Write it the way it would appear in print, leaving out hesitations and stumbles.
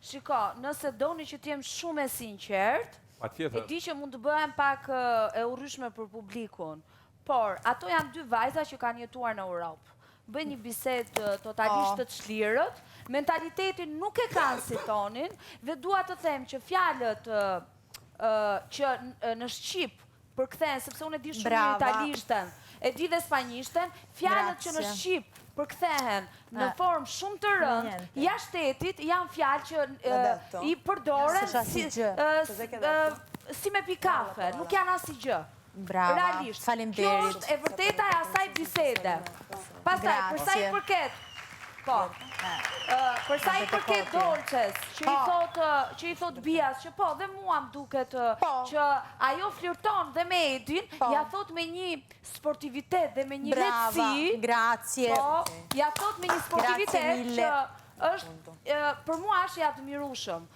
Shiko, nëse doni që t'jem shumë e sinqert, e di që mund të bëhem pak e urryshme për publikun, por ato janë dy vajza që kanë jetuar në Europë. Bëjnë një bisedë totalisht të çlirët, mentalitetin nuk e kanë si tonin, dhe dua të them që fjalët që në Shqip përkthehen, sepse unë e di shumë mirë italishten, e di dhe spanjishten, fjalët që në Shqip përkthehen në formë shumë të rëndë, jashtë shtetit janë fjalë që i përdoren si me pi kafe, nuk janë asnjë. Brava, faleminderit. Kjo është e vërteta e asaj bisede. Pastaj, për sa i përket, për sa i përket Dolces, që i thot Bias, që po, dhe mua më duket që ajo flirton dhe me Edin, ja thot me një sportivitet dhe me një lehtësi. Grazie. Ja thot me një sportivitet që është, për mua është i admirueshëm.